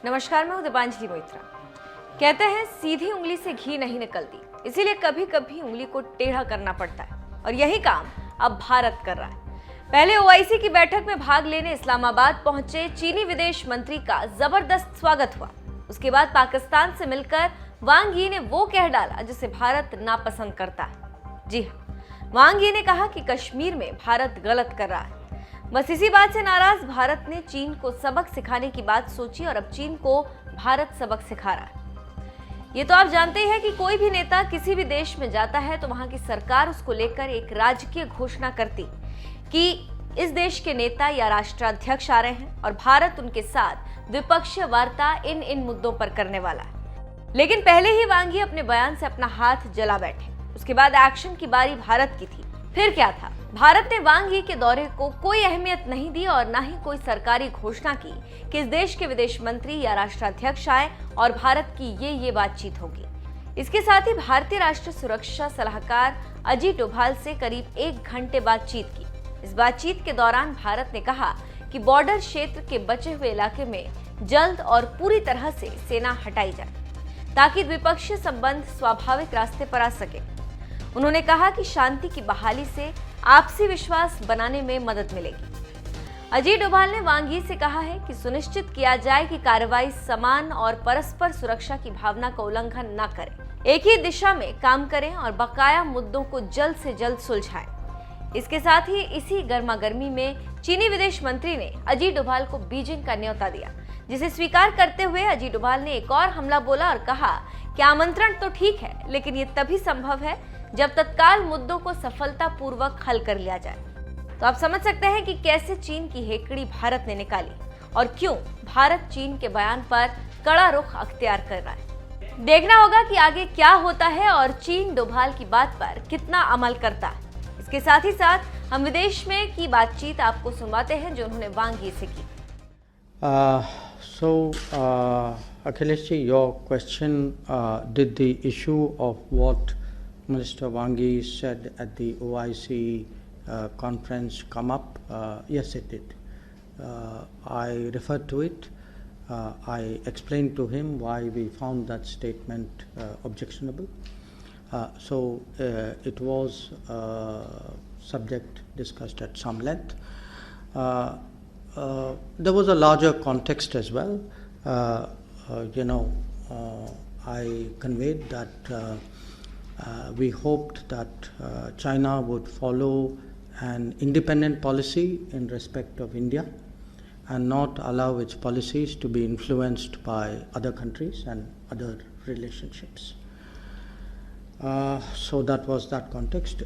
नमस्कार, मैं हूं दीपांजलि मोइत्रा। कहते हैं सीधी उंगली से घी नहीं निकलती, इसीलिए कभी कभी उंगली को टेढ़ा करना पड़ता है और यही काम अब भारत कर रहा है। पहले ओआईसी की बैठक में भाग लेने इस्लामाबाद पहुंचे चीनी विदेश मंत्री का जबरदस्त स्वागत हुआ। उसके बाद पाकिस्तान से मिलकर वांग यी ने वो कह डाला जिसे भारत नापसंद करता है। जी हाँ, वांग यी ने कहा कि कश्मीर में भारत गलत कर रहा है। बस इसी बात से नाराज भारत ने चीन को सबक सिखाने की बात सोची और अब चीन को भारत सबक सिखा रहा है। ये तो आप जानते ही हैं कि कोई भी नेता किसी भी देश में जाता है तो वहां की सरकार उसको लेकर एक राजकीय घोषणा करती कि इस देश के नेता या राष्ट्राध्यक्ष आ रहे हैं और भारत उनके साथ द्विपक्षीय वार्ता इन मुद्दों पर करने वाला है। लेकिन पहले ही वांग यी अपने बयान से अपना हाथ जला बैठे। उसके बाद एक्शन की बारी भारत की थी। फिर क्या था, भारत ने वांग यी के दौरे को कोई अहमियत नहीं दी और न ही कोई सरकारी घोषणा की कि इस देश के विदेश मंत्री या राष्ट्राध्यक्ष आए और भारत की ये बातचीत होगी। इसके साथ ही भारतीय राष्ट्रीय सुरक्षा सलाहकार अजीत डोभाल से करीब 1 घंटे बातचीत की। इस बातचीत के दौरान भारत ने कहा कि बॉर्डर क्षेत्र के बचे हुए इलाके में जल्द और पूरी तरह से सेना हटाई जाए ताकि द्विपक्षीय संबंध स्वाभाविक रास्ते पर आ सके। उन्होंने कहा कि शांति की बहाली से आपसी विश्वास बनाने में मदद मिलेगी। अजीत डोभाल ने वांग यी से कहा है कि सुनिश्चित किया जाए कि कार्रवाई समान और परस्पर सुरक्षा की भावना का उल्लंघन न करे, एक ही दिशा में काम करें और बकाया मुद्दों को जल्द से जल्द सुलझाएं। इसके साथ ही इसी गर्मागर्मी में चीनी विदेश मंत्री ने अजीत डोभाल को बीजिंग का न्योता दिया, जिसे स्वीकार करते हुए अजीत डोभाल ने एक और हमला बोला और कहा कि आमंत्रण तो ठीक है, लेकिन ये तभी संभव है जब तत्काल मुद्दों को सफलतापूर्वक हल कर लिया जाए। तो आप समझ सकते हैं कि कैसे चीन की हेकड़ी भारत ने निकाली और क्यों भारत चीन के बयान पर कड़ा रुख अख्तियार कर रहा है। देखना होगा कि आगे क्या होता है और चीन डोभाल की बात पर कितना अमल करता है। इसके साथ ही साथ हम विदेश में की बातचीत आपको सुनवाते हैं जो उन्होंने वांग यी से की। Akhilesh ji, your question, did the issue of what Minister Wang Yi said at the OIC conference come up? Yes, it did. I referred to it. I explained to him why we found that statement objectionable. It was subject discussed at some length. There was a larger context as well. I conveyed that we hoped that China would follow an independent policy in respect of India and not allow its policies to be influenced by other countries and other relationships. So that was that context.